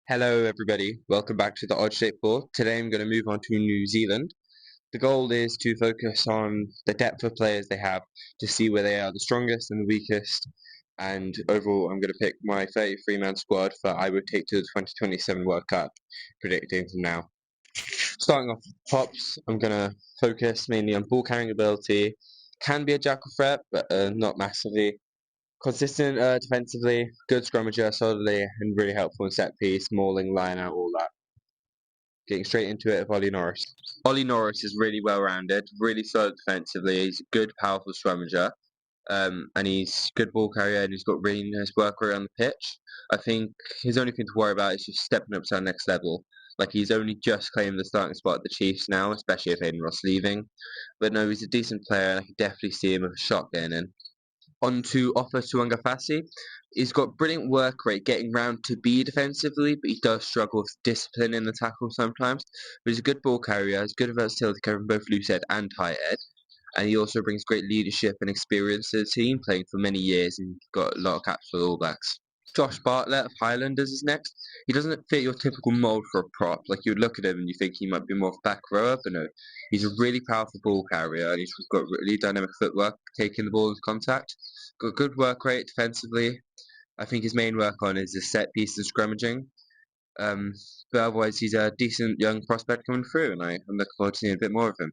Hello everybody, welcome back to the Odd Shape Ball. Today I'm going to move on to New Zealand. The goal is to focus on the depth of players they have to see where they are the strongest and the weakest. And overall, I'm going to pick my 33-man squad for I would take to the 2027 World Cup, predicting from now. Starting off with tops, I'm going to focus mainly on ball carrying ability. Can be a jackal threat, but not massively. Consistent defensively, good scrummager solidly, and really helpful in set piece, mauling, line out, all that. Getting straight into it, Ollie Norris. Ollie Norris is really well rounded, really solid defensively. He's a good, powerful scrummager, and he's good ball carrier, and he's got really nice work rate on the pitch. I think his only thing to worry about is just stepping up to our next level. Like he's only just claimed the starting spot at the Chiefs now, especially if Aiden Ross leaving. But no, he's a decent player, and I can definitely see him with a shot getting in. On to Offa Tuangafasi. He's got brilliant work rate getting round to be defensively, but he does struggle with discipline in the tackle sometimes. But he's a good ball carrier, has good versatility covering both loose head and tight head. And he also brings great leadership and experience to the team, playing for many years and got a lot of caps for the All Blacks. Josh Bartlett of Highlanders is next. He doesn't fit your typical mould for a prop. Like you would look at him and you think he might be more of a back rower, but no. He's a really powerful ball carrier and he's got really dynamic footwork, taking the ball into contact. Got good work rate defensively. I think his main work on is his set piece and scrummaging. Um, but otherwise, he's a decent young prospect coming through, and I'm looking forward to seeing a bit more of him.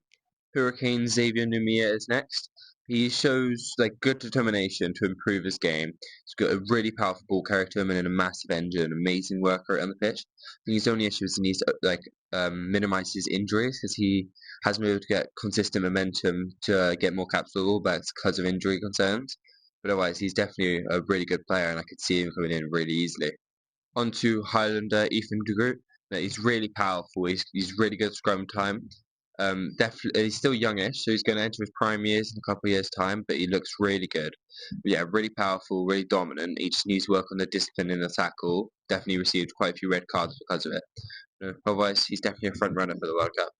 Hurricane Xavier Numia is next. He shows like good determination to improve his game. He's got a really powerful ball character and a massive engine, amazing worker on the pitch. I think his only issue is he needs to minimize his injuries because he hasn't been able to get consistent momentum to get more caps for the All Blacks because of injury concerns. But otherwise, he's definitely a really good player, and I could see him coming in really easily. Onto Highlander Ethan de Groot. He's really powerful. He's really good scrum time. Definitely, he's still youngish, so he's going to enter his prime years in a couple of years' time. But he looks really good. But yeah, really powerful, really dominant. He just needs to work on the discipline in the tackle. Definitely received quite a few red cards because of it. Otherwise, he's definitely a front runner for the World Cup.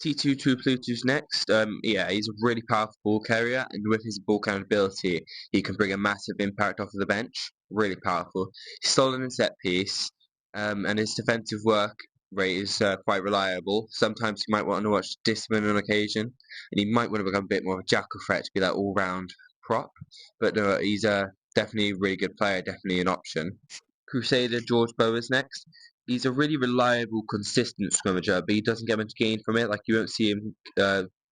T2 Tuipulotu's next. Yeah, he's a really powerful ball carrier, and with his ball carrying ability, he can bring a massive impact off of the bench. Really powerful. He's solid in set piece, and his defensive work rate is quite reliable. Sometimes you might want to watch discipline on occasion, and he might want to become a bit more of a jackal threat to be that all-round prop. But he's definitely a really good player, definitely an option. Crusader George Boas next. He's a really reliable, consistent scrummager, but he doesn't get much gain from it. Like you won't see him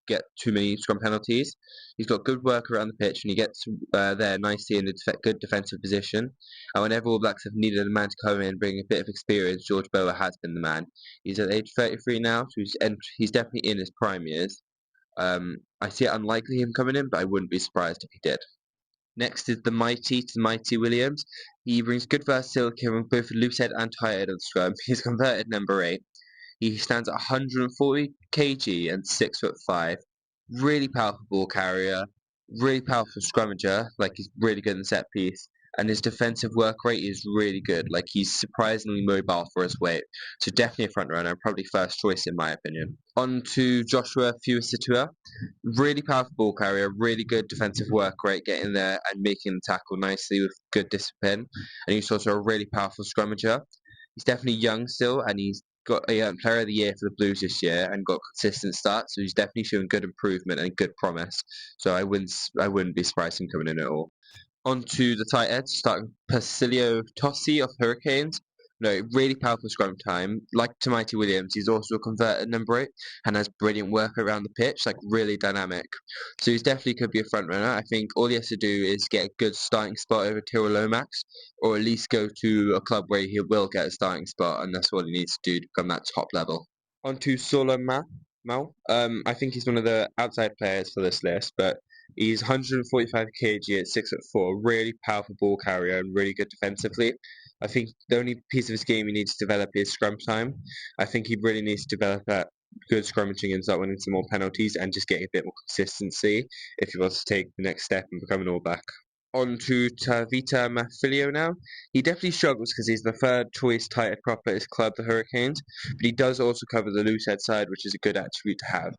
get too many scrum penalties. He's got good work around the pitch, and he gets there nicely in a good defensive position. And whenever All Blacks have needed a man to come in and bring a bit of experience, George Boa has been the man. He's at age 33 now, so he's definitely in his prime years. I see it unlikely him coming in, but I wouldn't be surprised if he did. Next is the mighty Williams. He brings good versatility on both loose head and tight head of the scrum. He's converted number 8. He stands at 140 kg and 6'5". Really powerful ball carrier, really powerful scrummager. Like he's really good in set piece, and his defensive work rate is really good. Like he's surprisingly mobile for his weight. So definitely a front runner, probably first choice in my opinion. On to Joshua Fuisitua. Really powerful ball carrier, really good defensive work rate, getting there and making the tackle nicely with good discipline. And he's also a really powerful scrummager. He's definitely young still, and he's got a Player of the Year for the Blues this year and got consistent starts. So he's definitely showing good improvement and good promise. So I wouldn't be surprised him coming in at all. On to the tight ends, starting Percilio Tossi of Hurricanes. No, really powerful scrum time. Like to Mighty Williams, he's also a converted number 8 and has brilliant work around the pitch, like really dynamic. So he's definitely could be a front runner. I think all he has to do is get a good starting spot over Tyrrell Lomax, or at least go to a club where he will get a starting spot, and that's what he needs to do to become that top level. On to Solo Mal. I think he's one of the outside players for this list, but he's 145 kg at 6'4", really powerful ball carrier and really good defensively. I think the only piece of his game he needs to develop is scrum time. I think he really needs to develop that good scrummaging and start winning some more penalties and just getting a bit more consistency if he wants to take the next step and become an All Black. On to Tavita Mafilio now. He definitely struggles because he's the third choice tight end prop at his club, the Hurricanes, but he does also cover the loose head side, which is a good attribute to have.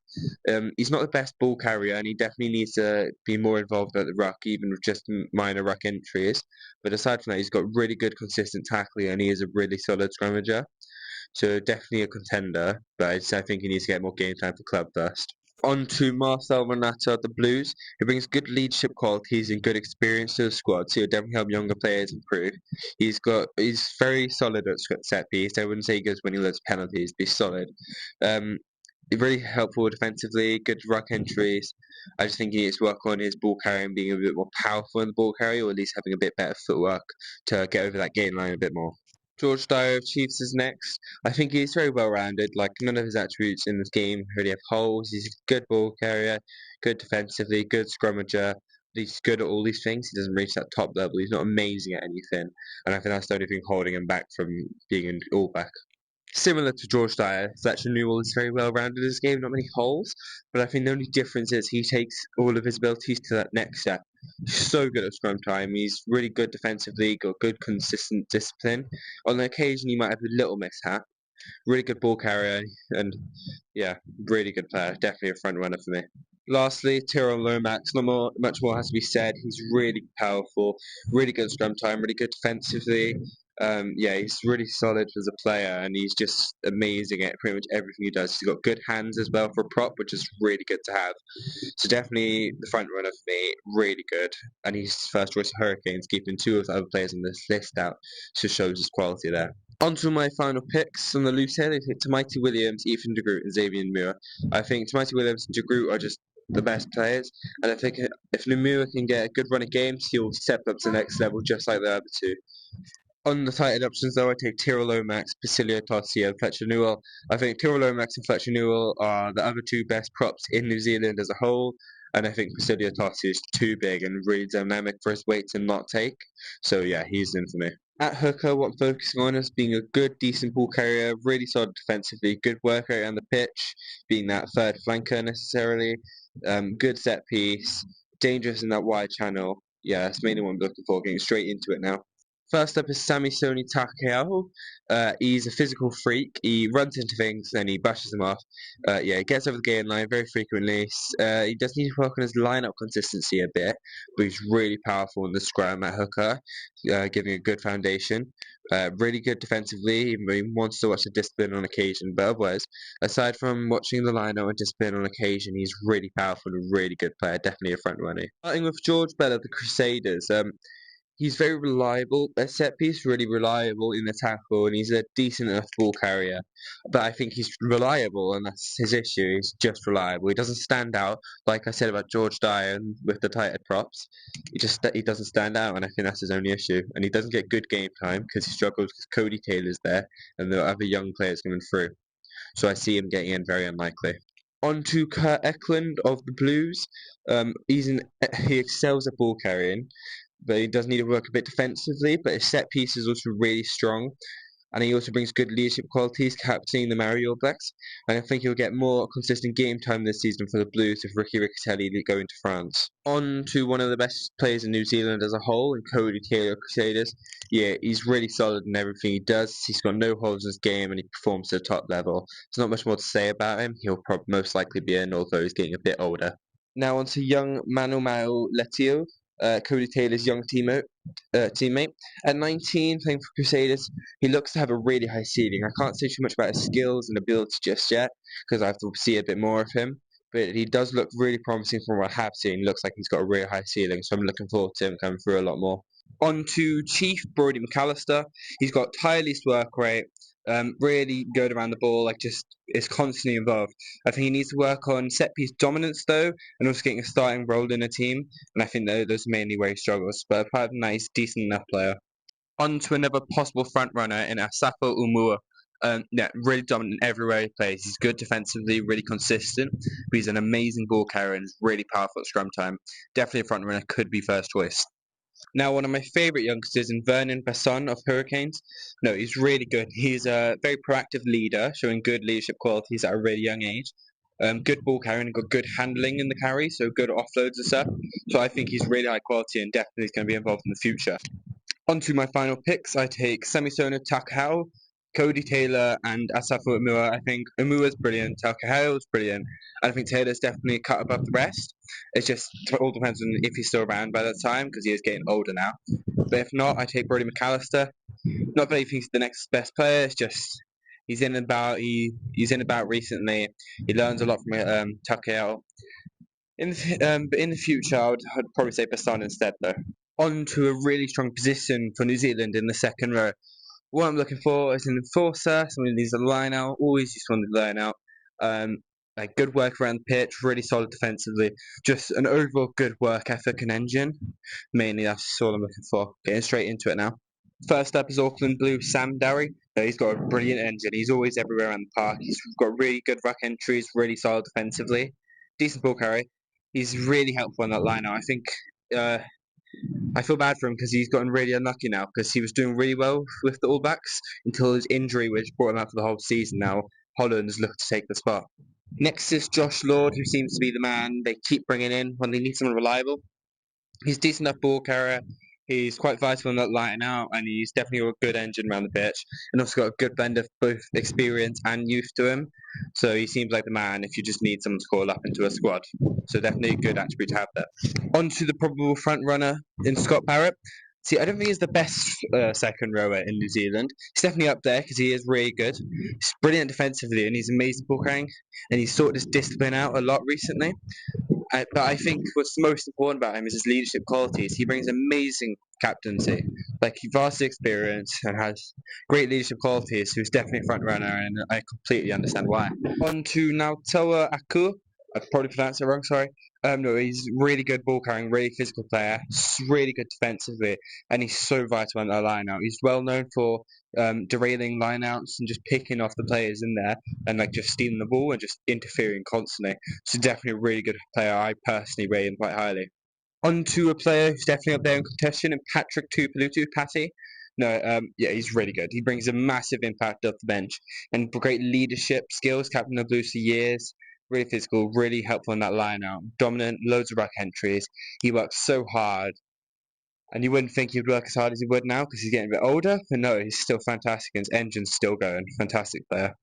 He's not the best ball carrier, and he definitely needs to be more involved at the ruck, even with just minor ruck entries. But aside from that, he's got really good consistent tackling, and he is a really solid scrummager. So definitely a contender, but I think he needs to get more game time for club first. On to Marcel Renata of the Blues. He brings good leadership qualities and good experience to the squad, so he'll definitely help younger players improve. He's very solid at set piece. I wouldn't say he goes winning loads of penalties, but he's solid. Um, really helpful defensively, good ruck entries. I just think he needs to work on his ball carrying, being a bit more powerful in the ball carry, or at least having a bit better footwork to get over that gain line a bit more. George Dyer of Chiefs is next. I think he's very well rounded. Like, none of his attributes in this game really have holes. He's a good ball carrier, good defensively, good scrummager. He's good at all these things. He doesn't reach that top level. He's not amazing at anything. And I think that's the only thing holding him back from being an all back. Similar to George Dyer, Fletcher Newell is very well rounded in this game, not many holes, but I think the only difference is he takes all of his abilities to that next step. He's so good at scrum time, he's really good defensively, got good consistent discipline. On occasion he might have a little mishap. Really good ball carrier, and yeah, really good player. Definitely a front runner for me. Lastly, Tyrell Lomax. Much more has to be said. He's really powerful, really good scrum time, really good defensively. Yeah, he's really solid as a player, and he's just amazing at pretty much everything he does. He's got good hands as well for a prop, which is really good to have. So definitely the front runner for me, really good. And he's first choice Hurricanes, keeping two of the other players on this list out, so shows his quality there. On to my final picks on the loose head. I think Mighty Williams, Ethan de Groot, and Xavier Muir. I think Mighty Williams and de Groot are just the best players, and I think if Namura can get a good run of games, he'll step up to the next level just like the other two. On the tight end options, though, I take Tyrell Lomax, Basilio Totti, and Fletcher Newell. I think Tyrell Lomax and Fletcher Newell are the other two best props in New Zealand as a whole, and I think Basilio Totti is too big and really dynamic for his weight to not take. So yeah, he's in for me. At hooker, what I'm focusing on is being a good, decent ball carrier, really solid defensively, good work rate on the pitch, being that third flanker necessarily, good set piece, dangerous in that wide channel. Yeah, that's mainly what I'm looking for, getting straight into it now. First up is Sami Soni Takeo. He's a physical freak. He runs into things and he bashes them off. Yeah, he gets over the gain line very frequently. He does need to work on his lineup consistency a bit, but he's really powerful in the scrum at hooker, giving a good foundation. Really good defensively, even though he wants to watch the discipline on occasion. But otherwise, aside from watching the lineup and discipline on occasion, he's really powerful and a really good player. Definitely a front runner. Starting with George Bell of the Crusaders. He's very reliable at set piece, really reliable in the tackle, and he's a decent enough ball carrier. But I think he's reliable, and that's his issue. He's just reliable. He doesn't stand out, like I said about George Dyer with the tighter props. He doesn't stand out, and I think that's his only issue. And he doesn't get good game time because he struggles because Cody Taylor's there, and there are other young players coming through. So I see him getting in very unlikely. On to Kurt Eklund of the Blues. He excels at ball carrying, but he does need to work a bit defensively. But his set piece is also really strong, and he also brings good leadership qualities, captaining the Mario Blacks. And I think he'll get more consistent game time this season for the Blues if Ricky Riccitelli go into France. On to one of the best players in New Zealand as a whole, and Cody Taylor Crusaders. Yeah, he's really solid in everything he does. He's got no holes in his game, and he performs to the top level. There's not much more to say about him. He'll most likely be in, although he's getting a bit older. Now on to young Manomao Letio, Cody Taylor's young teammate. At 19, playing for Crusaders, he looks to have a really high ceiling. I can't say too much about his skills and ability just yet, because I have to see a bit more of him. But he does look really promising from what I have seen. Looks like he's got a really high ceiling, so I'm looking forward to him coming through a lot more. On to Chief Brodie McAllister. He's got tireless work rate, really good around the ball, like just is constantly involved. I think he needs to work on set piece dominance though, and also getting a starting role in a team. And I think those are mainly where he struggles. But apart from that, he's a decent enough player. On to another possible front runner in Asafo Umua. Yeah, really dominant everywhere he plays. He's good defensively, really consistent, but he's an amazing ball carrier and is really powerful at scrum time. Definitely a front runner, could be first choice. Now, one of my favourite youngsters in Vernon Besson of Hurricanes. No, he's really good. He's a very proactive leader, showing good leadership qualities at a really young age. Good ball carrying and got good handling in the carry, so good offloads and stuff. So I think he's really high quality and definitely is going to be involved in the future. On to my final picks, I take Semisona Takahau, Cody Taylor, and Asafu Umua. I think Umua's brilliant, Takahau's brilliant, and I think Taylor's definitely a cut above the rest. It just all depends on if he's still around by that time, because he is getting older now. But if not, I take Brody McAllister. Not that he thinks he's the next best player, it's just he's in about he's in about recently. He learns a lot from Takahau. But in the future, I'd probably say Bassan instead, though. On to a really strong position for New Zealand in the second row. What I'm looking for is an enforcer, someone who needs a line out, always just want to line out. Um, like good work around the pitch, really solid defensively, just an overall good work ethic and engine. Mainly, that's all I'm looking for. Getting straight into it now. First up is Auckland Blue Sam Darry. He's got a brilliant engine. He's always everywhere around the park. He's got really good ruck entries, really solid defensively, decent ball carry. He's really helpful in that line out. I think I feel bad for him because he's gotten really unlucky now because he was doing really well with the All Blacks until his injury, which brought him out for the whole season. Now Holland's looking to take the spot. Next is Josh Lord, who seems to be the man they keep bringing in when they need someone reliable. He's a decent enough ball carrier. He's quite vital in that line out, and he's definitely got a good engine around the pitch, and also got a good blend of both experience and youth to him. So he seems like the man if you just need someone to call up into a squad. So definitely a good attribute to have there. On to the probable front runner in Scott Barrett. See, I don't think he's the best second rower in New Zealand. He's definitely up there because he is really good. He's brilliant defensively and he's amazing ball carrying, and he's sorted his discipline out a lot recently. But I think what's most important about him is his leadership qualities. He brings amazing captaincy, like vast experience, and has great leadership qualities. So he's definitely a front runner, and I completely understand why. On to now Toa Aku. I probably pronounced it wrong. Sorry. No, he's really good ball carrying, really physical player, really good defensively, and he's so vital in that line out. He's well known for derailing lineouts and just picking off the players in there and like just stealing the ball and just interfering constantly. So definitely a really good player. I personally rate him quite highly. On to a player who's definitely up there in contention, and Patrick Tupelutu, Patty. No, yeah, he's really good. He brings a massive impact off the bench and great leadership skills. Captain of the Blues for years. Really physical, really helpful in that line out. Dominant, loads of ruck entries. He works so hard. And you wouldn't think he'd work as hard as he would now because he's getting a bit older. But no, he's still fantastic and his engine's still going. Fantastic player.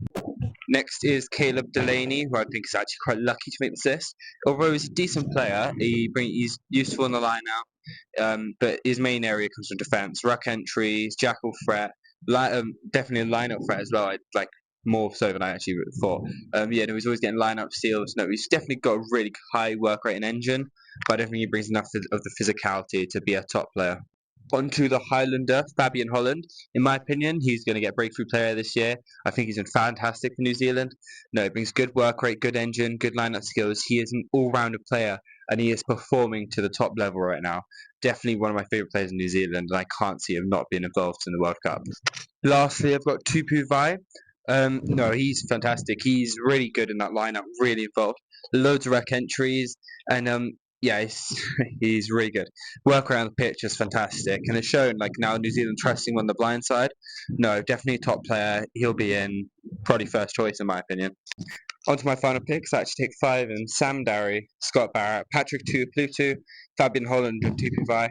Next is Caleb Delaney, who I think is actually quite lucky to make this list. Although he's a decent player, he's useful in the line out, but his main area comes from defence, ruck entries, jackal threat, definitely a line-up threat as well. I like more so than I actually thought. Yeah, no, he's always getting line-up steals. No, he's definitely got a really high work rate and engine, but I don't think he brings enough of the physicality to be a top player. Onto the Highlander, Fabian Holland. In my opinion, he's going to get breakthrough player this year. I think he's been fantastic for New Zealand. No, he brings good work rate, good engine, good lineup skills. He is an all-rounder player, and he is performing to the top level right now. Definitely one of my favourite players in New Zealand, and I can't see him not being involved in the World Cup. Lastly, I've got Tupu Vai. No, he's fantastic. He's really good in that lineup, really involved. Loads of rec entries, and yeah, he's really good. Work around the pitch is fantastic, and it's shown like now New Zealand trusting on the blind side. No, definitely a top player. He'll be in probably first choice in my opinion. On to my final picks. I actually take five and Sam Darry, Scott Barrett, Patrick Tuipulotu, Fabian Holland, and Tupu Vai.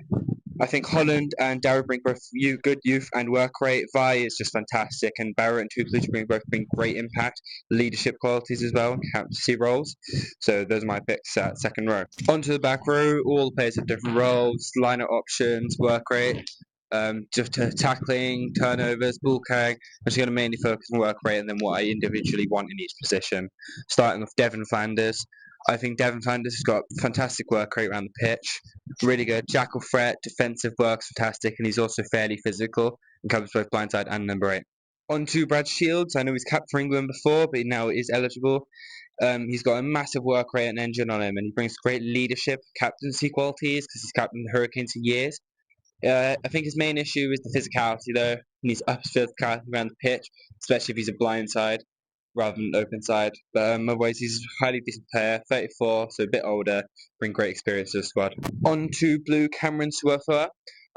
I think Holland and Darry bring both good youth and work rate. Vi is just fantastic, and Barrett and Tuipulotu bring great impact, leadership qualities as well, and captaincy roles. So those are my picks at second row. Onto the back row, all the players have different roles, lineup options, work rate. Just tackling, turnovers, ball carrying. I'm just going to mainly focus on work rate and then what I individually want in each position. Starting with Devon Flanders. I think Devon Flanders has got fantastic work rate around the pitch. Really good. Jackal threat, defensive work's fantastic, and he's also fairly physical and covers both blindside and number 8. On to Brad Shields. I know he's capped for England before, but now is eligible. He's got a massive work rate and engine on him, and he brings great leadership, captaincy qualities because he's captained the Hurricanes for years. I think his main issue is the physicality, though. He needs up physicality around the pitch, especially if he's a blind side rather than an open side. But otherwise, he's a highly decent player, 34, so a bit older, bring great experience to the squad. On to Blue Cameron Suafua.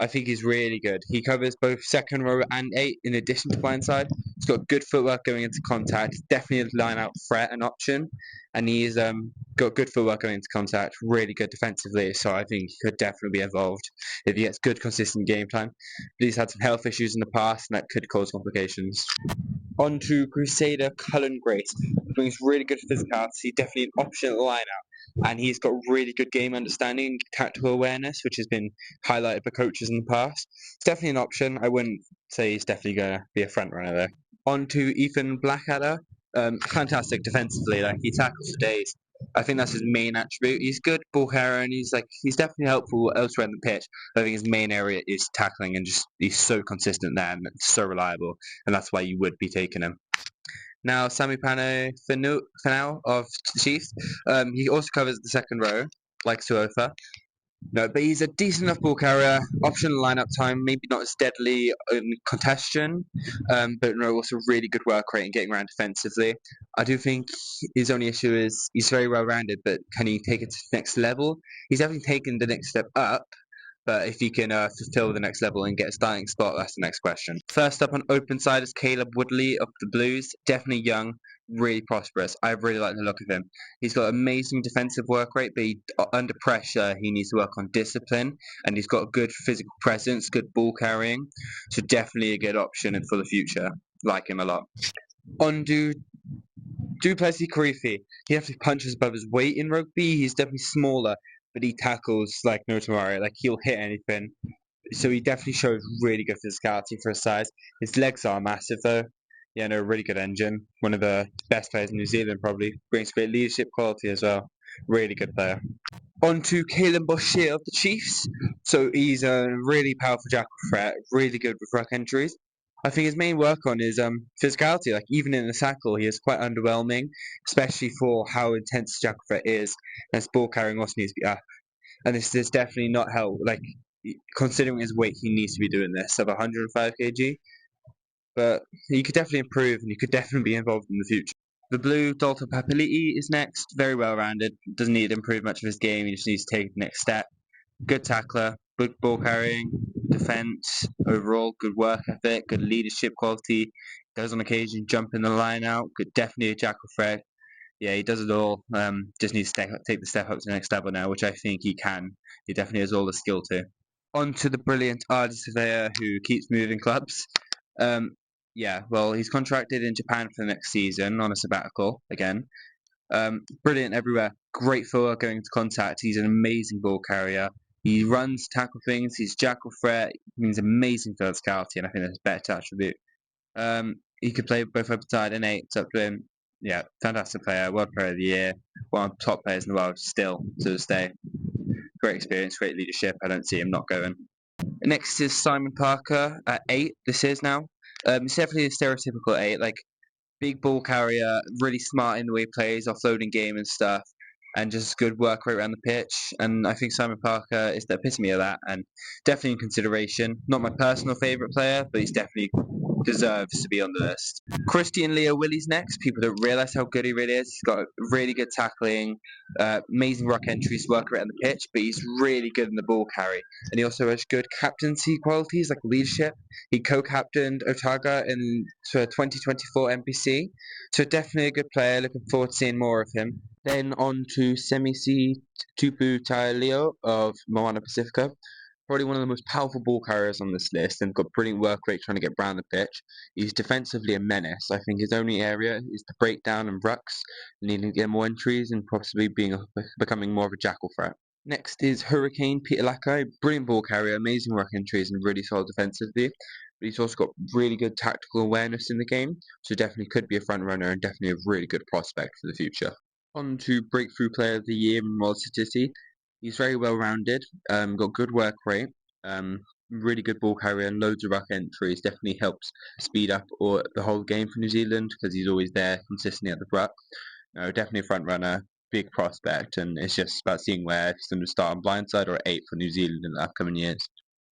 I think he's really good. He covers both second row and 8 in addition to blindside. He's got good footwork going into contact. Definitely a line-out threat and option. And he's got good footwork going into contact. Really good defensively. So I think he could definitely be involved if he gets good, consistent game time. But he's had some health issues in the past, and that could cause complications. On to Crusader Cullen Grace. He brings really good physicality, definitely an option at the line-out. And he's got really good game understanding, tactical awareness, which has been highlighted by coaches in the past. It's definitely an option. I wouldn't say he's definitely going to be a front runner there. On to Ethan Blackadder. Fantastic defensively. Like, he tackles for days. I think that's his main attribute. He's good ball carrier, and he's definitely helpful elsewhere in the pitch. I think his main area is tackling, and just he's so consistent there and so reliable, and that's why you would be taking him. Now, Sami Pano Finau of the Chiefs. He also covers the second row, like Suofa. No, but he's a decent enough ball carrier, optional lineup time, maybe not as deadly in contention, but no, also really good work rate and getting around defensively. I do think his only issue is he's very well rounded, but can he take it to the next level? He's definitely taken the next step up, but if he can fulfill the next level and get a starting spot, that's the next question. First up on open side is Caleb Woodley of the Blues. Definitely young, really prosperous. I really like the look of him. He's got amazing defensive work rate, but under pressure, he needs to work on discipline, and he's got a good physical presence, good ball carrying. So definitely a good option for the future. Like him a lot. On Duplessis Karifi. He definitely punches above his weight in rugby. He's definitely smaller, but he tackles like no tomorrow. Like, he'll hit anything. So he definitely shows really good physicality for his size. His legs are massive though. Yeah, no, really good engine. One of the best players in New Zealand probably. Brings great leadership quality as well. Really good player. On to Kalen Boshier of the Chiefs. So he's a really powerful jackal threat, really good with ruck entries. I think his main work on is physicality. Like, even in the tackle, he is quite underwhelming, especially for how intense jackal threat is. And his ball carrying also needs to be up. And this is definitely not how, like, considering his weight, he needs to be doing this of 105 kg. But he could definitely improve, and he could definitely be involved in the future. The blue, Dalton Papali'i, is next. Very well rounded. Doesn't need to improve much of his game. He just needs to take the next step. Good tackler, good ball carrying, defense, overall good work ethic, good leadership quality. Does on occasion jump in the line out. Good, definitely a jackal threat. Yeah, he does it all. Just needs to take the step up to the next level now, which I think he can. He definitely has all the skill to. On to the brilliant Arda Surveyor, who keeps moving clubs. Yeah, well, he's contracted in Japan for the next season on a sabbatical again. Brilliant everywhere. Great for going into contact. He's an amazing ball carrier. He runs, tackle things. He's jackal threat. He's amazing physicality, and I think that's a better attribute. He could play both open side and 8. It's up to him. Yeah, fantastic player. World Player of the Year. One of the top players in the world still to this day. Great experience, great leadership. I don't see him not going. Next is Simon Parker at 8. This is now. It's definitely a stereotypical 8. Like, big ball carrier, really smart in the way he plays, offloading game and stuff, and just good work rate around the pitch. And I think Simon Parker is the epitome of that, and definitely in consideration. Not my personal favourite player, but he's definitely deserves to be on the list. Christian Leo Willie's next. People don't realise how good he really is. He's got really good tackling, amazing ruck entries, work rate on the pitch, but he's really good in the ball carry. And he also has good captaincy qualities like leadership. He co-captained Otaga in 2024 NPC, so definitely a good player. Looking forward to seeing more of him. Then on to Semisi Tupu Taileo of Moana Pacifica. Probably one of the most powerful ball carriers on this list, and got brilliant work rate trying to get around the pitch. He's defensively a menace. I think his only area is the breakdown and rucks, needing to get more entries and possibly becoming more of a jackal threat. Next is Hurricane Peter Lakai, brilliant ball carrier, amazing ruck entries, and really solid defensively. But he's also got really good tactical awareness in the game, so definitely could be a front runner and definitely a really good prospect for the future. On to Breakthrough Player of the Year in Royal City. He's very well rounded, got good work rate, really good ball carrier, and loads of ruck entries. Definitely helps speed up the whole game for New Zealand because he's always there consistently at the ruck. Definitely a front runner, big prospect, and it's just about seeing where he's going to start on blindside or 8 for New Zealand in the upcoming years.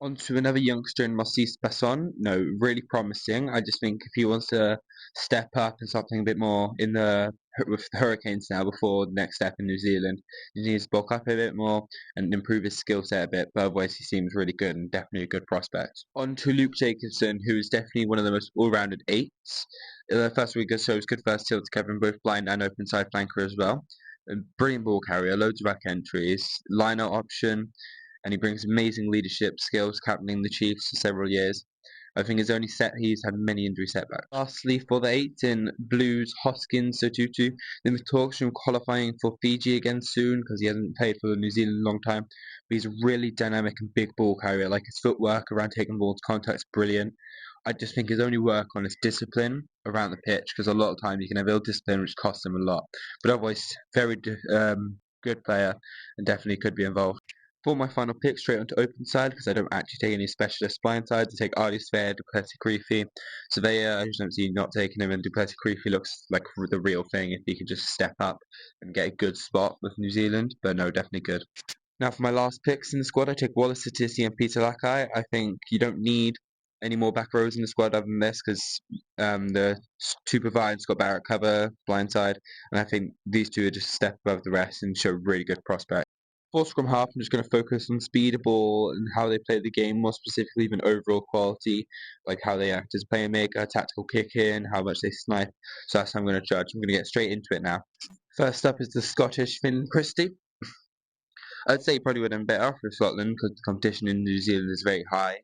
On to another youngster in Moses Basson. No, really promising. I just think if he wants to step up and start playing a bit more in the with the Hurricanes now before the next step in New Zealand. He needs to bulk up a bit more and improve his skill set a bit, but otherwise he seems really good and definitely a good prospect. On to Luke Jacobson, who is definitely one of the most all-rounded eights. First week or so, was good first tilt to Kevin, both blind and open side flanker as well. A brilliant ball carrier, loads of back entries, line-out option, and he brings amazing leadership skills, captaining the Chiefs for several years. I think he's had many injury setbacks. Lastly, for the eight in Blues, Hoskins Sotutu. There was talks from qualifying for Fiji again soon because he hasn't played for New Zealand in a long time. But he's a really dynamic and big ball carrier. Like his footwork around taking the ball to contact is brilliant. I just think his only work on his discipline around the pitch because a lot of times you can have ill discipline which costs him a lot. But otherwise, very good player and definitely could be involved. For my final pick, straight onto open side, because I don't actually take any specialist blind sides. I take Artie Sphere, Duplessis Creefy. Surveyor, I just don't see not taking him, and Duplessis Creefy looks like the real thing if he could just step up and get a good spot with New Zealand, but no, definitely good. Now for my last picks in the squad, I take Wallace Satisi and Peter Lakai. I think you don't need any more back rows in the squad other than this because the two provides got Barrett cover, blindside, and I think these two are just a step above the rest and show really good prospects. For scrum half, I'm just going to focus on speed of ball and how they play the game, more specifically than overall quality, like how they act as playmaker, tactical kick in, how much they snipe. So that's how I'm going to judge. I'm going to get straight into it now. First up is the Scottish Finn Christie. I'd say he probably would have done better for Scotland because the competition in New Zealand is very high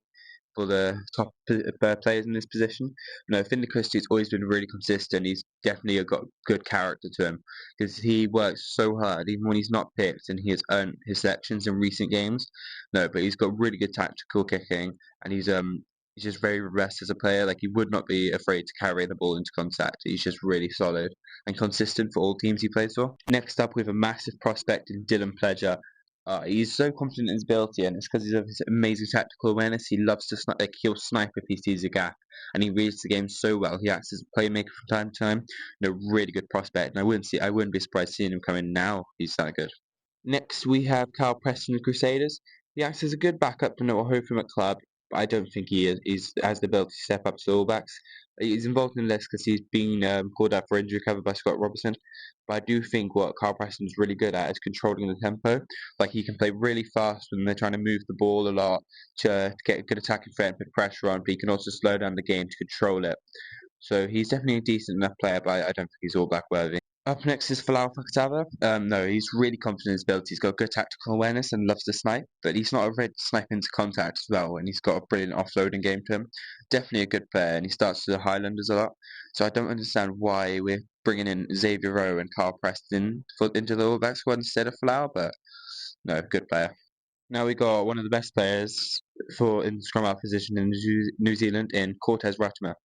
for the top players in this position. No, Finley Christie's always been really consistent. He's definitely got good character to him because he works so hard, even when he's not picked, and he has earned his selections in recent games. No, but he's got really good tactical kicking, and he's just very robust as a player. Like he would not be afraid to carry the ball into contact. He's just really solid and consistent for all teams he plays for. Next up, we have a massive prospect in Dylan Pledger. He's so confident in his ability, and it's because of his amazing tactical awareness. He loves to snipe, like he'll snipe if he sees a gap, and he reads the game so well. He acts as a playmaker from time to time. Really good prospect, and I wouldn't be surprised seeing him come in now. He's that good. Next, we have Carl Preston, Crusaders. He acts as a good backup for Noah Hotham at club, but I don't think he has the ability to step up to the All Blacks. He's involved in this because he's been called out for injury cover by Scott Robertson. But I do think what Carl Preston's really good at is controlling the tempo. Like he can play really fast when they're trying to move the ball a lot to get a good attacking threat and put pressure on, but he can also slow down the game to control it. So he's definitely a decent enough player, but I don't think he's All Black worthy. Up next is Falau Fakatava. No, he's really confident in his ability. He's got good tactical awareness and loves to snipe, but he's not afraid to snipe into contact as well, and he's got a brilliant offloading game to him. Definitely a good player, and he starts to the Highlanders a lot. So I don't understand why we're bringing in Xavier Rowe and Carl Preston into the All Black squad instead of Falau, but no, good player. Now we got one of the best players for in scrum half position in New Zealand in Cortez Ratama.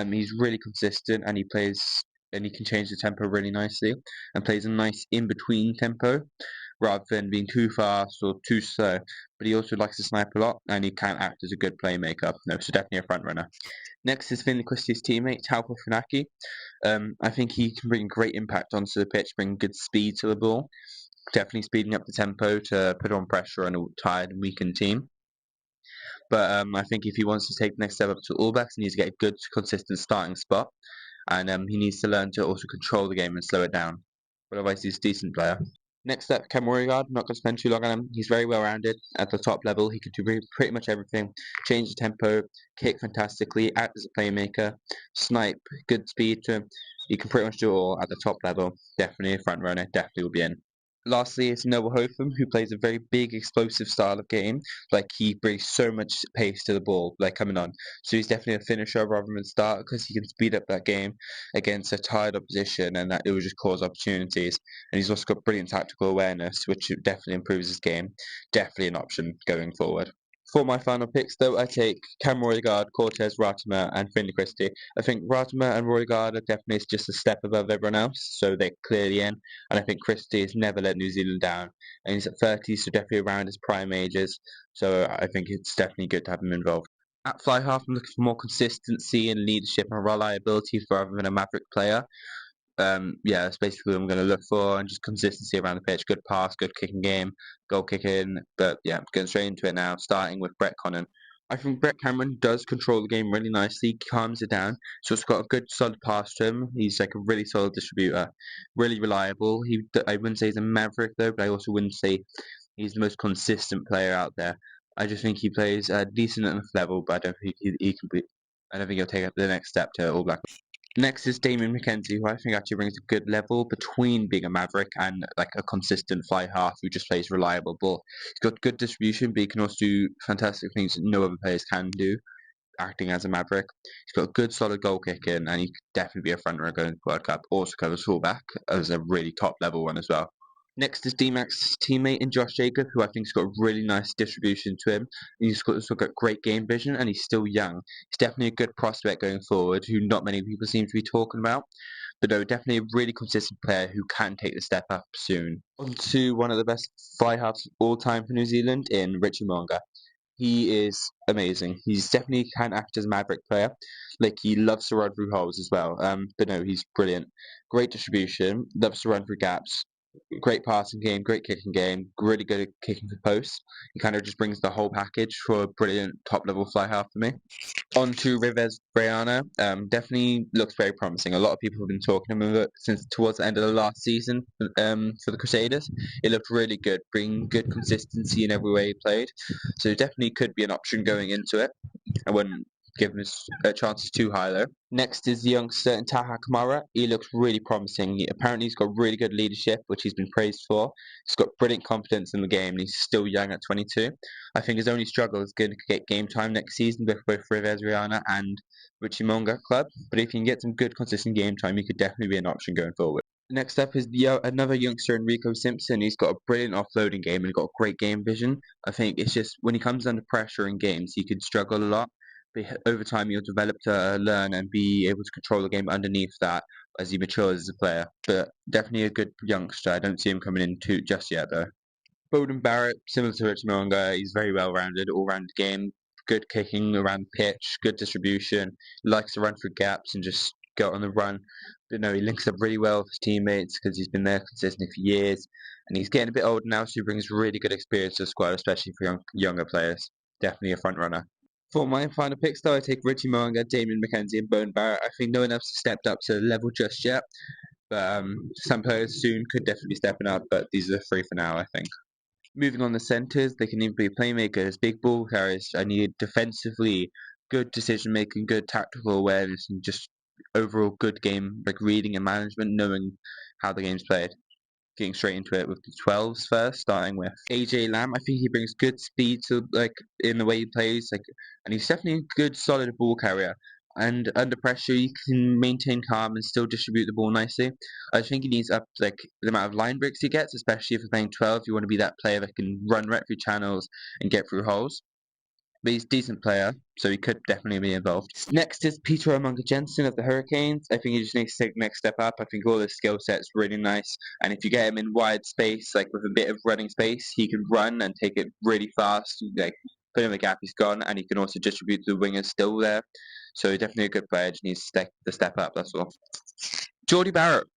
He's really consistent and he can change the tempo really nicely and plays a nice in between tempo rather than being too fast or too slow. But he also likes to snipe a lot and he can act as a good playmaker. No, so definitely a front runner. Next is Finley Christie's teammate Taupo Funaki. I think he can bring great impact onto the pitch, bring good speed to the ball, definitely speeding up the tempo to put on pressure on a tired and weakened team. But I think if he wants to take the next step up to All Blacks, he needs to get a good, consistent starting spot, and he needs to learn to also control the game and slow it down. But otherwise, he's a decent player. Next up, Cam Morigard. Not going to spend too long on him. He's very well rounded at the top level. He can do pretty much everything. Change the tempo, kick fantastically, act as a playmaker, snipe, good speed to him. He can pretty much do it all at the top level. Definitely a front runner. Definitely will be in. Lastly, it's Noah Hotham, who plays a very big, explosive style of game. Like, he brings so much pace to the ball, like, coming on. So he's definitely a finisher rather than a starter because he can speed up that game against a tired opposition and that it will just cause opportunities. And he's also got brilliant tactical awareness, which definitely improves his game. Definitely an option going forward. For my final picks, though, I take Cam Roygaard, Cortez Ratama, and Finley Christie. I think Ratama and Roygaard are definitely just a step above everyone else, so they're clearly in. And I think Christie has never let New Zealand down. And he's at 30, so definitely around his prime ages. So I think it's definitely good to have him involved. At fly half, I'm looking for more consistency and leadership and reliability rather than a maverick player. Yeah, that's basically what I'm going to look for, and just consistency around the pitch. Good pass, good kicking game, goal kicking. But yeah, going straight into it now, starting with Brett Connon. I think Brett Cameron does control the game really nicely, calms it down. So it's got a good solid pass to him. He's like a really solid distributor, really reliable. I wouldn't say he's a maverick though, but I also wouldn't say he's the most consistent player out there. I just think he plays decent enough level, but I don't think he can be. I don't think he'll take up the next step to All Black. Next is Damien McKenzie, who I think actually brings a good level between being a maverick and like a consistent fly half who just plays reliable ball. He's got good distribution, but he can also do fantastic things that no other players can do, acting as a maverick. He's got a good solid goal kicking, and he could definitely be a front runner going to the World Cup. Also covers fullback as a really top level one as well. Next is D-Mac's teammate in Josh Jacobs, who I think's got a really nice distribution to him. Also got great game vision, and he's still young. He's definitely a good prospect going forward, who not many people seem to be talking about. But no, definitely a really consistent player who can take the step up soon. On to one of the best fly halves of all time for New Zealand in Richie Mo'unga. He is amazing. He's definitely can act as a maverick player. Like he loves to run through holes as well. But no, he's brilliant. Great distribution. Loves to run through gaps. Great passing game, great kicking game, really good at kicking for posts. He kind of just brings the whole package for a brilliant top level fly half for me. On to Rivez Brianna, definitely looks very promising. A lot of people have been talking about it since towards the end of the last season for the Crusaders. It looked really good, bringing good consistency in every way he played. So definitely could be an option going into it. I wouldn't give him his chances too high though. Next is the youngster Taha Kamara. He looks really promising. Apparently he's got really good leadership, which he's been praised for. He's got brilliant confidence in the game, and he's still young at 22. I think his only struggle is going to get game time next season with both Rivez Rihanna and Richie Monga club. But if he can get some good consistent game time, he could definitely be an option going forward. Next up is another youngster, Enrico Simpson. He's got a brilliant offloading game and got great game vision. I think it's just when he comes under pressure in games, he could struggle a lot. But over time, he'll develop to learn and be able to control the game underneath that as he matures as a player. But definitely a good youngster. I don't see him coming in too just yet, though. Bowden Barrett, similar to Rich Mo'unga, he's very well rounded, all rounded game. Good kicking around the pitch, good distribution, likes to run through gaps and just go on the run. But no, he links up really well with his teammates because he's been there consistently for years. And he's getting a bit older now, so he brings really good experience to the squad, especially for younger players. Definitely a front runner. For my final picks, though, I take Richie Mo'unga, Damien McKenzie, and Bowden Barrett. I think no one else has stepped up to the level just yet. But some players soon could definitely be stepping up, but these are the three for now, I think. Moving on the centres, they can either be playmakers, big ball carriers. I need defensively good decision making, good tactical awareness, and just overall good game, like reading and management, knowing how the game's played. Getting straight into it with the 12s first, starting with AJ Lamb. I think he brings good speed to like in the way he plays, like, and he's definitely a good solid ball carrier. And under pressure, he can maintain calm and still distribute the ball nicely. I think he needs up like the amount of line breaks he gets, especially if he's playing 12. You want to be that player that can run right through channels and get through holes. But he's a decent player, so he could definitely be involved. Next is Peter Amonga Jensen of the Hurricanes. I think he just needs to take the next step up. I think all his skill set's really nice, and if you get him in wide space, like with a bit of running space, he can run and take it really fast. Like put him in the gap, he's gone, and he can also distribute to the wingers still there. So definitely a good player. Just needs to step up. That's all. Geordie Barrett.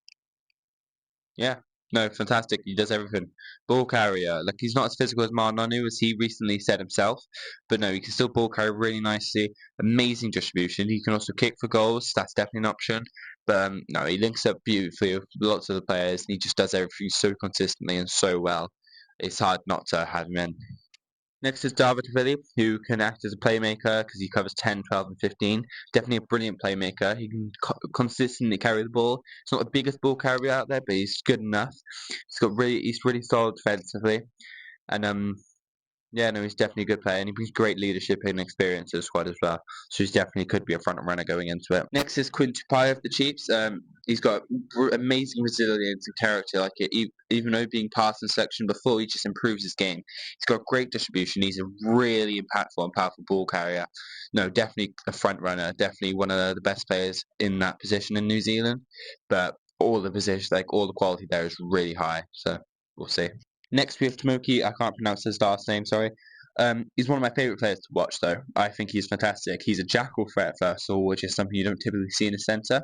Yeah. No, fantastic. He does everything. Ball carrier. Like he's not as physical as Marnonu as he recently said himself, but no, he can still ball carry really nicely. Amazing distribution. He can also kick for goals. That's definitely an option. But no, he links up beautifully with lots of the players, and he just does everything so consistently and so well. It's hard not to have him in. Next is David Villi, who can act as a playmaker because he covers 10, 12, and 15. Definitely a brilliant playmaker. He can consistently carry the ball. He's not the biggest ball carrier out there, but he's good enough. He's really solid defensively, and yeah, no, he's definitely a good player, and he brings great leadership and experience to the squad as well. So he definitely could be a front runner going into it. Next is Quinn Tupai of the Chiefs. He's got amazing resilience and character. Like even though being passed in section before, he just improves his game. He's got great distribution. He's a really impactful and powerful ball carrier. No, definitely a front runner. Definitely one of the best players in that position in New Zealand. But all the positions, like all the quality there is really high. So we'll see. Next, we have Tomoki. I can't pronounce his last name, sorry. He's one of my favourite players to watch, though. I think he's fantastic. He's a jackal threat, first of all, which is something you don't typically see in a centre.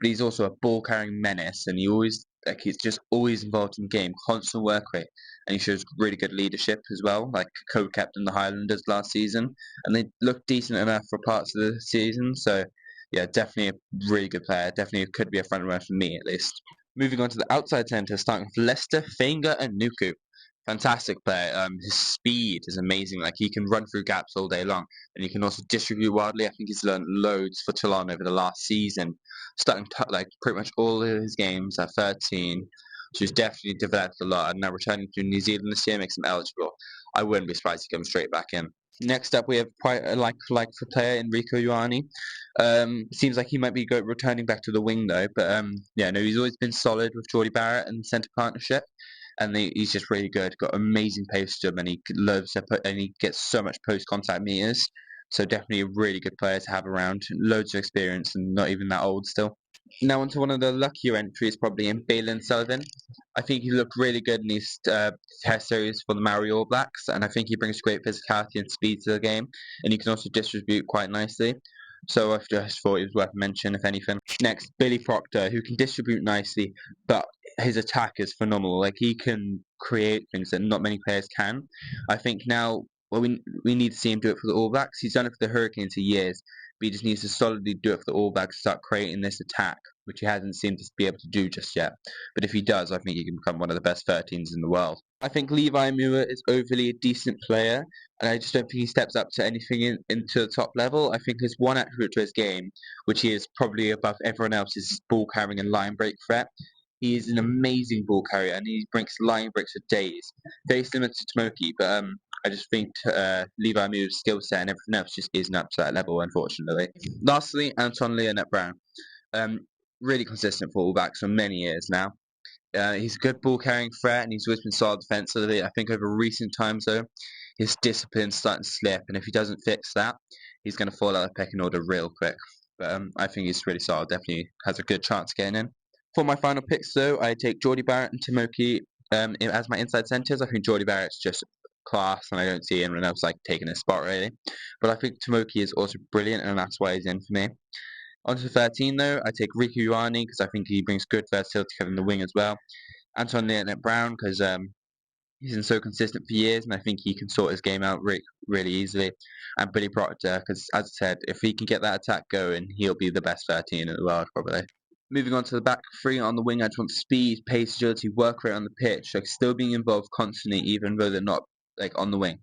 But he's also a ball carrying menace, and he always like he's just always involved in the game, constant work rate, and he shows really good leadership as well. Like co-captain the Highlanders last season, and they looked decent enough for parts of the season. So yeah, definitely a really good player. Definitely could be a front runner for me at least. Moving on to the outside centre, starting with Leicester, Fenga and Nuku. Fantastic player. His speed is amazing. Like he can run through gaps all day long, and he can also distribute wildly. I think he's learned loads for Toulon over the last season, starting like pretty much all of his games at 13. So he's definitely developed a lot, and now returning to New Zealand this year makes him eligible. I wouldn't be surprised to come straight back in. Next up, we have quite a like for player Enrico Ioane. Seems like he might be returning back to the wing though, but yeah, no, he's always been solid with Geordie Barrett and the centre partnership, and he's just really good. Got amazing pace to him, and he loves to put, and he gets so much post contact meters. So definitely a really good player to have around. Loads of experience and not even that old still. Now onto one of the luckier entries, probably in Balin Sullivan. I think he looked really good in his test series for the Maori All Blacks, and I think he brings great physicality and speed to the game, and he can also distribute quite nicely. So I just thought it was worth a mention, if anything. Next, Billy Proctor, who can distribute nicely, but his attack is phenomenal. Like he can create things that not many players can. I think now, well, we need to see him do it for the All Blacks. He's done it for the Hurricanes for years, but he just needs to solidly do it for the All Blacks, start creating this attack, which he hasn't seemed to be able to do just yet. But if he does, I think he can become one of the best 13s in the world. I think Levi Muir is overly a decent player, and I just don't think he steps up to anything into the top level. I think his one attribute to his game, which he is probably above everyone else, is his ball carrying and line break threat. He is an amazing ball carrier, and he breaks line breaks for days. Very similar to Tomoki, but I just think Levi Muir's skill set and everything else just isn't up to that level, unfortunately. Lastly, Anton Leonard Brown. Um, really consistent for all backs for many years now. He's a good ball carrying threat, and he's always been solid defensively. I think over recent times, though, his discipline's starting to slip, and if he doesn't fix that, he's going to fall out of the pecking order real quick. But I think he's really solid. Definitely has a good chance of getting in. For my final picks, though, I take Geordie Barrett and Tomoki as my inside centres. I think Geordie Barrett's just class, and I don't see anyone else like taking his spot really. But I think Tomoki is also brilliant, and that's why he's in for me. On to 13, though, I take Riku Ioane because I think he brings good versatility covering the wing as well. Anton Leonard Brown because he's been so consistent for years, and I think he can sort his game out really easily. And Billy Proctor because, as I said, if he can get that attack going, he'll be the best 13 in the world probably. Moving on to the back three on the wing, I just want speed, pace, agility, work rate on the pitch, like still being involved constantly, even though they're not like on the wing.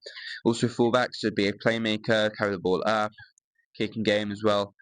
Also, fullbacks should be a playmaker, carry the ball up, kicking game as well.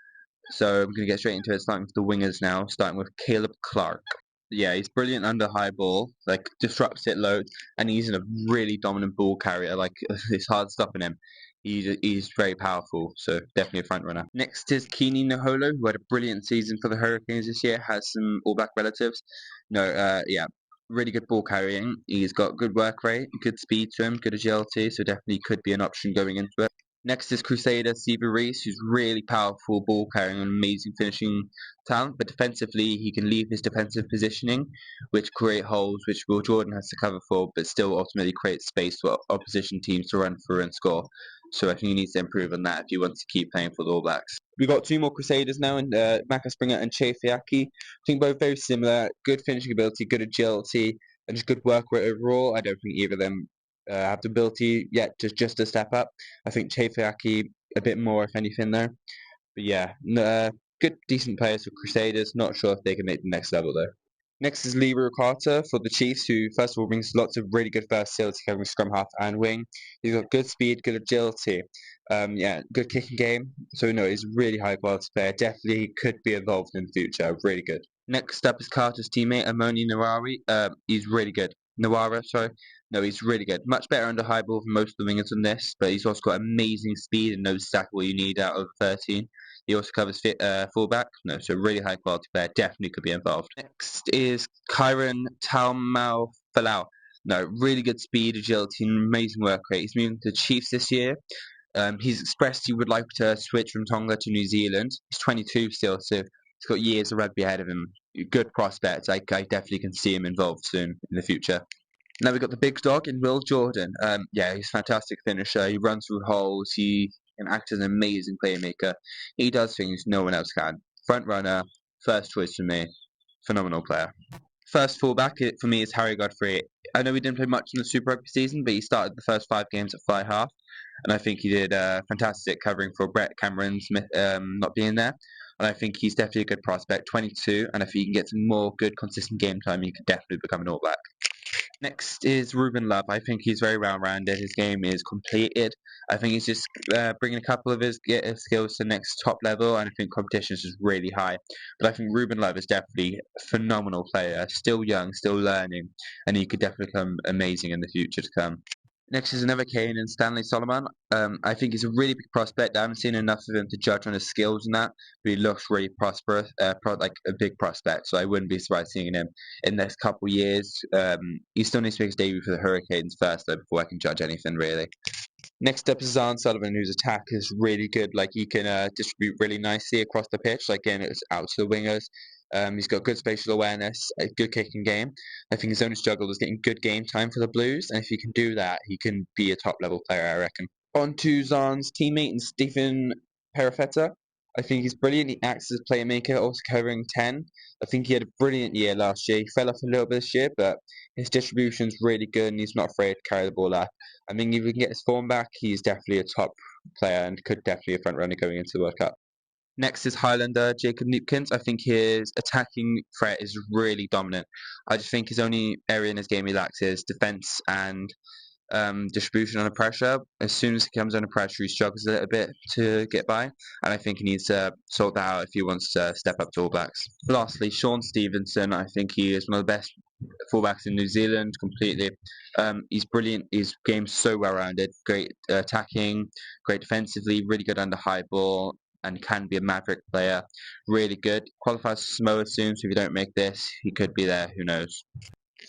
So I'm going to get straight into it, starting with the wingers now, starting with Caleb Clark. Yeah, he's brilliant under high ball, like disrupts it loads, and he's a really dominant ball carrier. Like it's hard stopping him. He's very powerful, so definitely a front runner. Next is Kini Naholo, who had a brilliant season for the Hurricanes this year, has some All Black relatives. No, yeah, really good ball carrying. He's got good work rate, good speed to him, good agility, so definitely could be an option going into it. Next is Crusader Siva Reese, who's really powerful ball carrying and amazing finishing talent, but defensively he can leave his defensive positioning, which create holes which Will Jordan has to cover for, but still ultimately create space for opposition teams to run through and score. So I think he needs to improve on that if he wants to keep playing for the All Blacks. We've got two more Crusaders now, in Maka Springer and Che Fiaki. I think both very similar, good finishing ability, good agility, and just good work rate overall. I don't think either of them have the ability yet just to step up. I think Chafeaki a bit more, if anything, there. But yeah, good, decent players for Crusaders. Not sure if they can make the next level, though. Next is Leroy Carter for the Chiefs, who first of all brings lots of really good versatility covering scrum half and wing. He's got good speed, good agility, yeah, good kicking game. So no, he's a really high quality player. Definitely could be involved in the future. Really good. Next up is Carter's teammate Amoni Nawari. He's really good. Nawara, sorry. No, he's really good. Much better under high ball than most of the wingers on this, but he's also got amazing speed and knows exactly what you need out of 13. He also covers fullback. No, so really high quality player. Definitely could be involved. Next is Kyron Taumau Falau. No, really good speed, agility, and amazing work rate. He's moving to the Chiefs this year. He's expressed he would like to switch from Tonga to New Zealand. He's 22 still, so he's got years of rugby ahead of him. Good prospects. I definitely can see him involved soon in the future. Now we've got the big dog in Will Jordan. Yeah, he's a fantastic finisher. He runs through holes. He can act as an amazing playmaker. He does things no one else can. Front runner, first choice for me. Phenomenal player. First fullback for me is Harry Godfrey. I know he didn't play much in the Super Rugby season, but he started the first 5 games at fly half, and I think he did fantastic covering for Brett Cameron Smith not being there. And I think he's definitely a good prospect, 22, and if he can get some more good, consistent game time, he could definitely become an All Black. Next is Ruben Love. I think he's very well-rounded. His game is completed. I think he's just bringing a couple of his skills to the next top level, and I think competition is just really high. But I think Ruben Love is definitely a phenomenal player. Still young, still learning, and he could definitely become amazing in the future to come. Next is another Kane and Stanley Solomon. I think he's a really big prospect. I haven't seen enough of him to judge on his skills and that, but he looks really prosperous, like a big prospect. So I wouldn't be surprised seeing him in the next couple of years. He still needs to make his debut for the Hurricanes first, though, before I can judge anything really. Next up is Zahn Sullivan, whose attack is really good. Like he can distribute really nicely across the pitch. Like again, it's out to the wingers. He's got good spatial awareness, a good kicking game. I think his only struggle is getting good game time for the Blues, and if he can do that, he can be a top level player, I reckon. On to Zahn's teammate and Stephen Perifetta. I think he's brilliant. He acts as a playmaker, also covering 10. I think he had a brilliant year last year. He fell off a little bit this year, but his distribution's really good and he's not afraid to carry the ball up. I mean, if we can get his form back, he's definitely a top player and could definitely a front runner going into the World Cup. Next is Highlander Jacob Newkins. I think his attacking threat is really dominant. I just think his only area in his game he lacks is defense and distribution under pressure. As soon as he comes under pressure, he struggles a little bit to get by, and I think he needs to sort that out if he wants to step up to All Blacks. Lastly, Sean Stevenson. I think he is one of the best fullbacks in New Zealand. Completely, he's brilliant. His game's so well rounded. Great attacking, great defensively, really good under high ball. And can be a maverick player, really good. Qualifies for Samoa soon, so if you don't make this, he could be there. Who knows?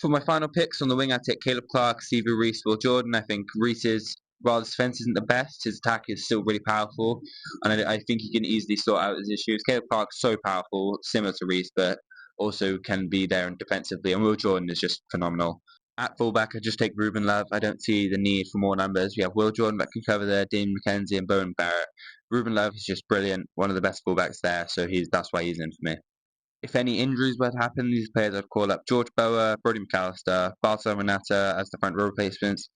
For my final picks on the wing, I take Caleb Clark, Stevie Reese, Will Jordan. I think Reese's, while his defense isn't the best, his attack is still really powerful, and I think he can easily sort out his issues. Caleb Clark's so powerful, similar to Reese, but also can be there and defensively, and Will Jordan is just phenomenal. At fullback, I just take Ruben Love. I don't see the need for more numbers. We have Will Jordan that can cover there, Dean McKenzie, and Bowen Barrett. Ruben Love is just brilliant, one of the best fullbacks there, so that's why he's in for me. If any injuries were to happen, these players I'd call up George Bower, Brody McAllister, Barca Renata as the front row replacements,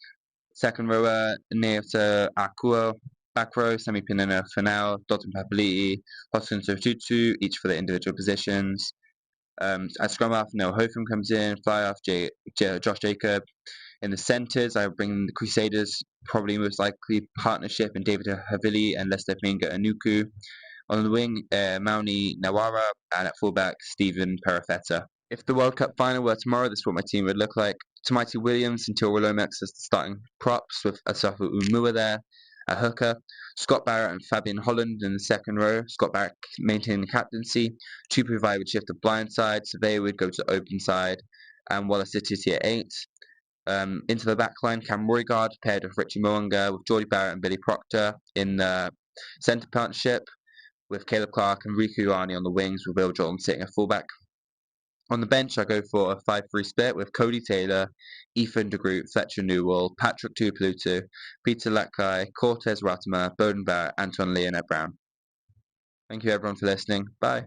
second rower Neota Akuo, back row Semi Pinina Fanel, Dalton Papali'i, Hoskins Tutu, each for their individual positions. At scrum half, Noah Hotham comes in, fly off Josh Jacob. In the centres, I bring the Crusaders, probably most likely partnership in David Havili and Lester Minga Anuku. On the wing, Mauni Nawara, and at fullback, Stephen Perifetta. If the World Cup final were tomorrow, this is what my team would look like. Tamati Williams and Tyrell Lomax as the starting props, with Asafu Umua there at hooker. Scott Barrett and Fabian Holland in the second row. Scott Barrett maintaining the captaincy. Tupuvi would shift to blind side. Survey would go to open side. And Wallace City at 8. Into the back line, Cam Roygaard paired with Richie Moanga, with Geordie Barrett and Billy Proctor in the centre partnership, with Caleb Clark and Riku Ioane on the wings, with Will Jordan sitting at fullback. On the bench, I go for a 5-3 split with Cody Taylor, Ethan de Groot, Fletcher Newell, Patrick Tuipulotu, Peter Lakai, Cortez Ratama, Bowden Barrett, Anton Lee, and Ed Brown. Thank you everyone for listening. Bye.